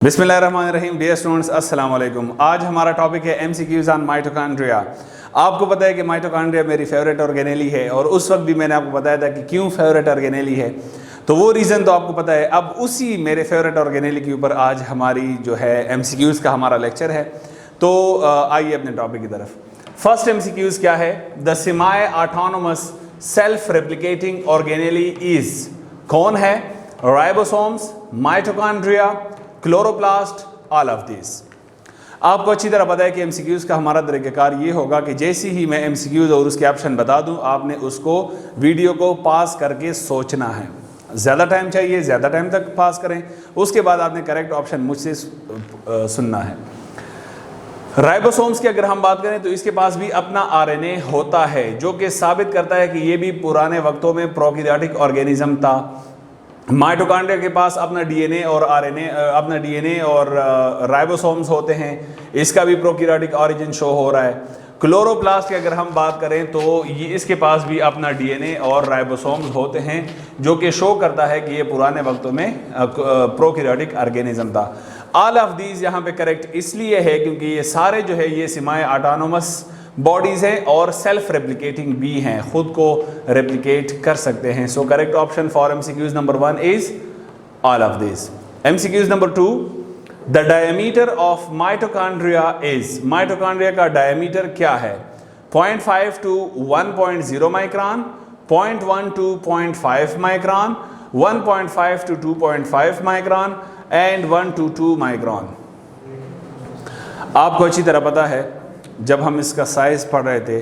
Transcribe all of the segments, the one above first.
बिस्मिल्लाहिर्रहमानिर्रहीम। Dear students, अस्सलाम वालेकुम। आज हमारा टॉपिक है एमसीक्यूज़ ऑन माइटोकॉन्ड्रिया। आपको पता है कि माइटोकॉन्ड्रिया मेरी फेवरेट ऑर्गेनेली है और उस वक्त भी मैंने आपको बताया था कि क्यों फेवरेट ऑर्गेनेली है, तो वो रीज़न तो आपको पता है। अब उसी मेरे फेवरेट ऑर्गेनेली के ऊपर आज हमारी जो है एमसीक्यूज़ का हमारा लेक्चर है। तो आइए अपने टॉपिक की तरफ। फर्स्ट एमसीक्यूज़ क्या है? The semi autonomous self replicating organelle is. कौन है? Ribosomes, mitochondria, chloroplast, all of this. आपको अच्छी तरह पता है कि एमसीक्यूज़ का हमारा तरीक़ाकार ये होगा कि जैसे ही मैं एमसीक्यूज़ और उसके ऑप्शन बता दूं, आपने उसको वीडियो को पास करके सोचना है। ज़्यादा टाइम चाहिए, ज़्यादा टाइम तक पास करें, उसके बाद आपने करेक्ट ऑप्शन मुझसे सुनना है। राइबोसोम्स की अगर हम बात करें तो इसके पास भी अपना आरएनए होता है, जो कि साबित करता है कि ये भी पुराने वक्तों में प्रोकैरियोटिक ऑर्गेनिज्म था। माइटोकॉन्ड्रिया के पास अपना डीएनए और आरएनए, अपना डीएनए और राइबोसोम्स होते हैं, इसका भी प्रोकैरियोटिक ऑरिजिन शो हो रहा है। क्लोरोप्लास्ट की अगर हम बात करें तो ये इसके पास भी अपना डीएनए और राइबोसोम्स होते हैं, जो कि शो करता है कि ये पुराने वक्तों में प्रोकैरियोटिक ऑर्गेनिज्म था। ऑल ऑफ दीज यहाँ पे करेक्ट इसलिए है क्योंकि ये सारे जो है ये सेमी ऑटोनोमस बॉडीज़ हैं और सेल्फ रेप्लिकेटिंग भी हैं, खुद को रेप्लिकेट कर सकते हैं। सो correct option for MCQs number 1 is all of this. MCQs number 2, the diameter of mitochondria is. Mitochondria का डायमीटर क्या है? 0.5 to 1.0 micron, 0.1 to 0.5 micron, 1.5 to 2.5 micron and 1 to 2 micron. आपको अच्छी तरह पता है जब हम इसका साइज़ पढ़ रहे थे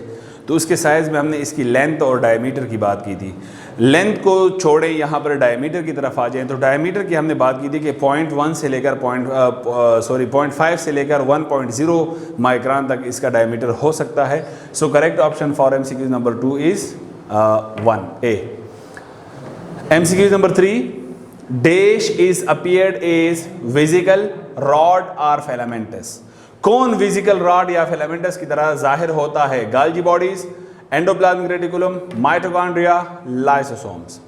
तो उसके साइज़ में हमने इसकी लेंथ और डायमीटर की बात की थी। लेंथ को छोड़े यहाँ पर डायमीटर की तरफ आ जाएं तो डायमीटर की हमने बात की थी कि 0.1 से लेकर 0.5 से लेकर 1.0 माइक्रोन तक इसका डायमीटर हो सकता है। So correct option for MCQs number 2 is 1A। MCQs number 3, dash is appeared as vesicle, rod और फिलामेंटस। कौन वेसिकल, रॉड या फिलामेंटस की तरह जाहिर होता है? Golgi bodies, endoplasmic reticulum, mitochondria, lysosomes.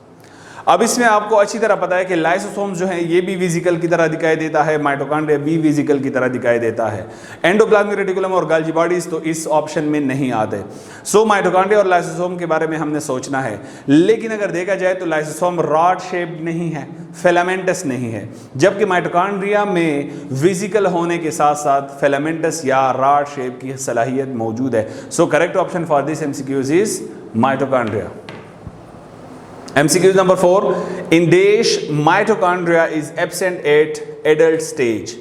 अब इसमें आपको अच्छी तरह पता है कि लाइसोसोम्स जो है ये भी वेसिकल की तरह दिखाई देता है, माइटोकॉन्ड्रिया भी वेसिकल की तरह दिखाई देता है। एंडोप्लाज्मिक रेटिकुलम और गाल्जी बॉडीज तो इस ऑप्शन में नहीं आते। सो माइटोकॉन्ड्रिया और लाइसोसोम के बारे में हमने सोचना है, लेकिन अगर देखा जाए तो लाइसोसोम रॉड शेप्ड नहीं है, फिलामेंटस नहीं है, जबकि माइटोकॉन्ड्रिया में वेसिकल होने के साथ साथ फिलामेंटस या रॉड शेप की सलाहियत मौजूद है। So correct option for this MCQs is mitochondria. MCQ number 4, in DASH mitochondria is absent at adult stage।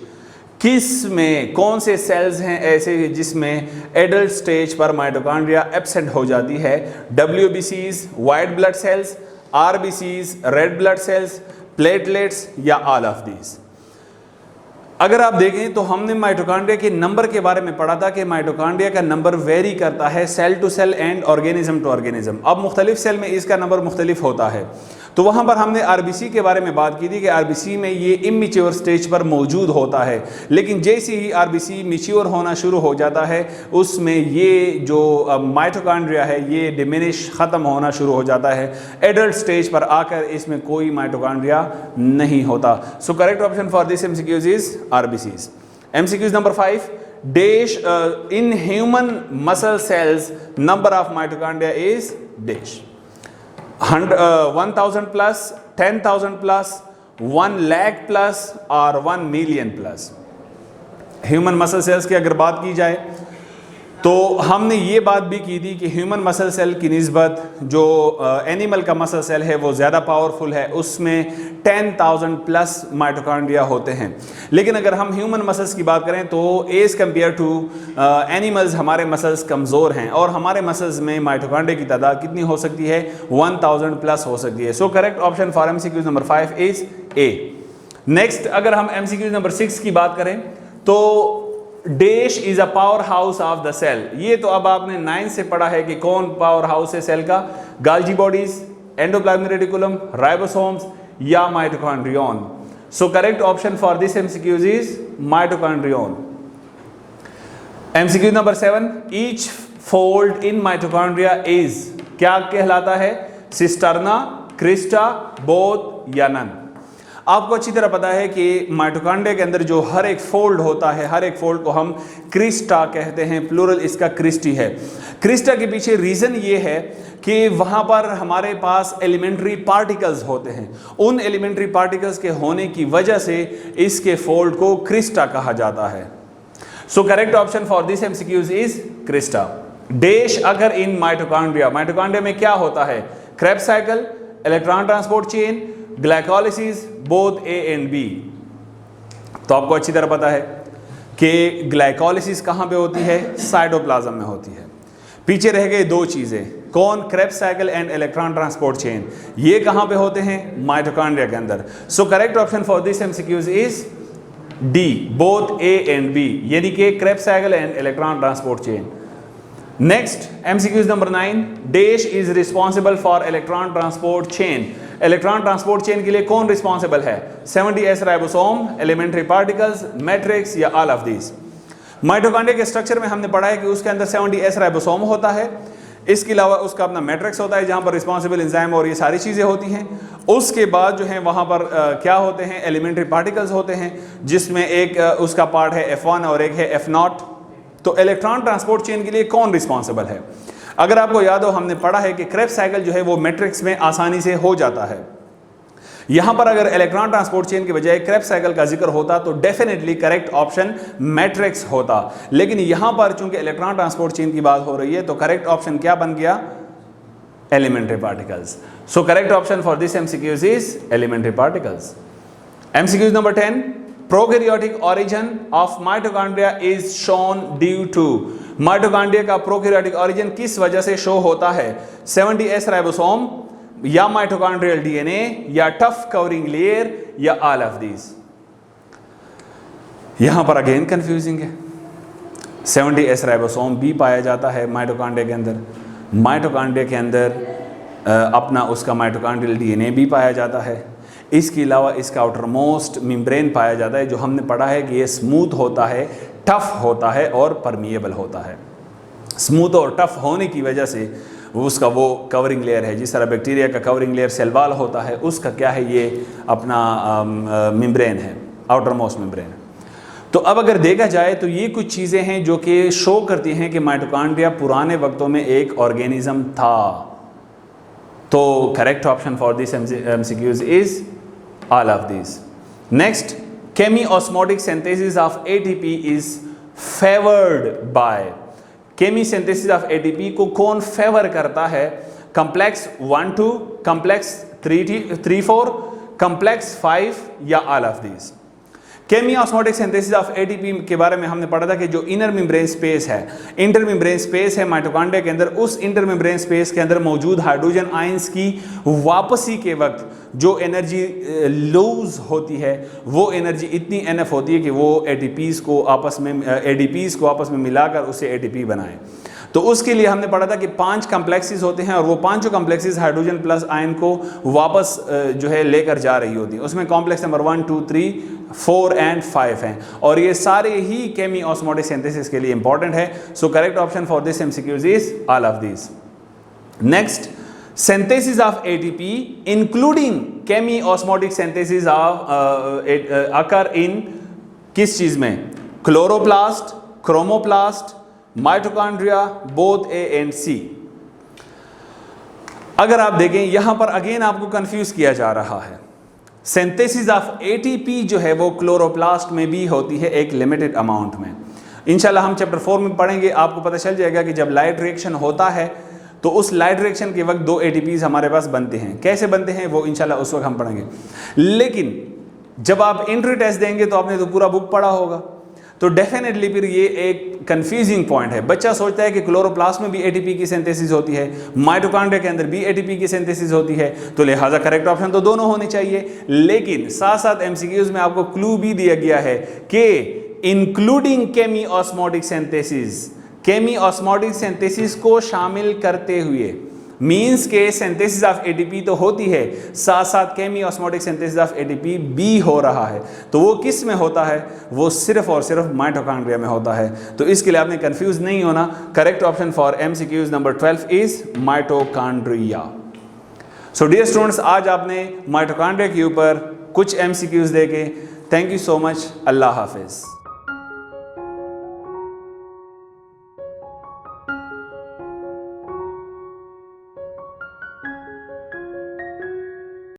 किस में, कौन से सेल्स हैं ऐसे जिसमें एडल्ट स्टेज पर माइटोकॉन्ड्रिया एब्सेंट हो जाती है? WBCs, white blood cells, RBCs, red blood cells, platelets या ऑल ऑफ दीज। अगर आप देखें तो हमने माइटोकॉन्ड्रिया के नंबर के बारे में पढ़ा था कि माइटोकॉन्ड्रिया का नंबर वेरी करता है cell to cell and organism to organism. अब मुख्तलिफ सेल में इसका नंबर मुख्तलिफ होता है। तो वहाँ पर हमने आरबीसी के बारे में बात की थी कि आरबीसी में ये इमेच्योर स्टेज पर मौजूद होता है, लेकिन जैसे ही आरबीसी मैच्योर होना शुरू हो जाता है उसमें ये जो माइटोकॉन्ड्रिया है ये डिमिनिश, ख़त्म होना शुरू हो जाता है। एडल्ट स्टेज पर आकर इसमें कोई माइटोकॉन्ड्रिया नहीं होता। सो correct option for this MCQs is RBCs. MCQs number 5, dash in human muscle cells number of mitochondria is dash. 1000 plus, 10,000 plus, 1 lakh plus और 1 million plus. Human muscle cells की अगर बात की जाए तो हमने ये बात भी की थी कि ह्यूमन मसल सेल की निस्बत जो एनिमल का मसल सेल है वो ज़्यादा पावरफुल है, उसमें 10,000 प्लस माइटोकॉन्ड्रिया होते हैं। लेकिन अगर हम ह्यूमन मसल्स की बात करें तो एज़ कम्पेयर टू एनिमल्स हमारे मसल्स कमज़ोर हैं और हमारे मसल्स में माइटोकॉन्ड्रिया की तादाद कितनी हो सकती है? 1000 प्लस हो सकती है। So correct option for MCQs number 5 is A। Next अगर हम एमसीक्यूज नंबर 6 की बात करें तो dash is a powerhouse of the cell. ये तो अब आपने 9 से पढ़ा है कि कौन पावर हाउस है सेल का? Golgi bodies, endoplasmic reticulum, ribosomes या mitochondrion. So correct option for this MCQs is mitochondrion. MCQ number 7, each fold in mitochondria is क्या कहलाता है? सिस्टर्ना, क्रिस्टा, बोथ या नन। आपको अच्छी तरह पता है कि माइटोकॉन्ड्रिया के अंदर जो हर एक फोल्ड होता है, हर एक फोल्ड को हम क्रिस्टा कहते हैं, प्लूरल इसका क्रिस्टी है। क्रिस्टा के पीछे रीज़न ये है कि वहाँ पर हमारे पास एलिमेंट्री पार्टिकल्स होते हैं। उन एलिमेंट्री पार्टिकल्स के होने की वजह से इसके फोल्ड को क्रिस्टा कहा जाता है। So correct option for this MCQs is crista. Dash अगर इन माइटोकॉन्ड्रिया, माइटोकॉन्ड्रिया में क्या होता है? Krebs cycle, electron transport chain, glycolysis, both A and B. तो आपको अच्छी तरह पता है कि ग्लाइकोलिसिस कहाँ पे होती है? साइटोप्लाज्म में होती है। पीछे रह गए दो चीजें, कौन? Krebs cycle and electron transport chain. ये कहाँ पे होते हैं? माइटोकॉन्ड्रिया के अंदर। So correct option for this MCQs is D, both A and B, यानी कि Krebs cycle and electron transport chain. Next MCQs number 9, dash is responsible for electron transport chain. Electron transport chain के लिए कौन responsible है? 70s ribosome, elementary particles, matrix या all of these. Mitochondria के structure में हमने पढ़ा है कि उसके अंदर 70s राइबोसोम होता है, इसके अलावा उसका अपना मैट्रिक्स होता है जहां पर रिस्पॉन्सिबल एंजाइम और ये सारी चीज़ें होती हैं। उसके बाद जो है वहां पर क्या होते हैं? एलिमेंट्री पार्टिकल्स होते हैं, जिसमें एक उसका पार्ट है F1 और एक है F0। तो इलेक्ट्रॉन ट्रांसपोर्ट चेन के लिए कौन रिस्पॉन्सिबल है? अगर आपको याद हो, हमने पढ़ा है कि क्रेब्स साइकिल जो है वो मैट्रिक्स में आसानी से हो जाता है। यहां पर अगर इलेक्ट्रॉन ट्रांसपोर्ट चेन के बजाय क्रेब्स साइकिल का जिक्र होता तो डेफिनेटली करेक्ट ऑप्शन मैट्रिक्स होता, लेकिन यहां पर चूंकि इलेक्ट्रॉन ट्रांसपोर्ट चेन की बात हो रही है तो करेक्ट ऑप्शन क्या बन गया? Elementary particles. So correct option for this MCQs is elementary particles. MCQs number 10, prokaryotic origin of mitochondria is shown due to. Mitochondria का प्रोकैरियोटिक ओरिजिन किस वजह से शो होता है? 70s राइबोसोम या माइटोकॉन्ड्रियल डीएनए या टफ कवरिंग लेयर या all of these. यहां पर अगेन कंफ्यूजिंग है। 70s राइबोसोम भी पाया जाता है माइटोकॉन्ड्रिया के अंदर, माइटोकॉन्ड्रिया के अंदर अपना उसका माइटोकॉन्ड्रियल डीएनए भी पाया जाता है। इसके अलावा इसका आउटर मोस्ट मेम्ब्रेन पाया जाता है, जो हमने पढ़ा है कि ये स्मूथ होता है, टफ होता है और परमिएबल होता है। स्मूथ और टफ होने की वजह से उसका वो कवरिंग लेयर है, जिस तरह बैक्टीरिया का कवरिंग लेयर सेल वॉल होता है, उसका क्या है? ये अपना मेम्ब्रेन है, आउटर मोस्ट मेम्ब्रेन। तो अब अगर देखा जाए तो ये कुछ चीज़ें हैं जो कि शो करती हैं कि माइटोकॉन्ड्रिया पुराने वक्तों में एक ऑर्गेनिज्म था। तो correct option for this MCQs is all of this. Next, chemiosmotic synthesis of ATP is favoured by. Chemi synthesis of ATP को कौन फेवर करता है? कॉम्प्लेक्स 1-2, कॉम्प्लेक्स 3-4, कॉम्प्लेक्स 5 या all of these. Chemiosmotic synthesis of ATP के बारे में हमने पढ़ा था कि जो इनर मेम्ब्रेन स्पेस है, इंटर मेम्ब्रेन स्पेस है माइटोकॉन्ड्रिया के अंदर, उस इंटर मेम्ब्रेन स्पेस के अंदर मौजूद हाइड्रोजन आयंस की वापसी के वक्त जो एनर्जी लूज होती है, वो एनर्जी इतनी एनफ होती है कि वो एडीपीज़ को आपस में मिलाकर उसे एटीपी बनाए। तो उसके लिए हमने पढ़ा था कि 5 कॉम्प्लेक्सेस होते हैं और वो 5 कॉम्प्लेक्सेस हाइड्रोजन प्लस आयन को वापस जो है लेकर जा रही होती हैं। उसमें कॉम्प्लेक्स नंबर 1, 2, 3, 4 एंड 5 हैं और ये सारे ही केमी-ऑस्मोटिक सिंथेसिस के लिए इंपॉर्टेंट है। So correct option for this MCQs is all of this. Next, synthesis of ATP including chemi-osmotic synthesis occur in किस चीज में? Chloroplast, chromoplast, mitochondria, both A and C। अगर आप देखें यहां पर अगेन आपको कंफ्यूज किया जा रहा है। सिंथेसिस ऑफ एटीपी जो है वो क्लोरोप्लास्ट में भी होती है एक लिमिटेड अमाउंट में। इंशाल्लाह हम चैप्टर 4 में पढ़ेंगे, आपको पता चल जाएगा कि जब लाइट रिएक्शन होता है तो उस लाइट रिएक्शन के वक्त 2 एटीपीज हमारे पास बनते हैं। कैसे बनते हैं वो इंशाल्लाह उस वक्त हम पढ़ेंगे। लेकिन जब आप एंट्री टेस्ट देंगे तो आपने तो पूरा बुक पढ़ा होगा, तो डेफिनेटली फिर ये एक कंफ्यूजिंग पॉइंट है। बच्चा सोचता है कि क्लोरोप्लास्ट में भी एटीपी की सिंथेसिस होती है, माइटोकॉन्ड्रिया के अंदर भी एटीपी की सिंथेसिस होती है, तो लिहाजा करेक्ट ऑप्शन तो दोनों होने चाहिए। लेकिन साथ साथ एमसीक्यूज में आपको क्लू भी दिया गया है कि इंक्लूडिंग केमी-ऑस्मोटिक सिंथेसिस, केमी-ऑस्मोटिक सिंथेसिस को शामिल करते हुए, मीन्स के सिंथेसिस ऑफ एटीपी तो होती है, साथ साथ केमी-ऑस्मोटिक सिंथेसिस ऑफ एटीपी भी हो रहा है। तो वो किस में होता है? वो सिर्फ और सिर्फ माइटोकॉन्ड्रिया में होता है। तो इसके लिए आपने कंफ्यूज नहीं होना। Correct option for MCQs number 12 is mitochondria. So dear students, आज आपने माइटोकॉन्ड्रिया के ऊपर कुछ MCQs देके। Thank you so much. अल्लाह हाफिज़।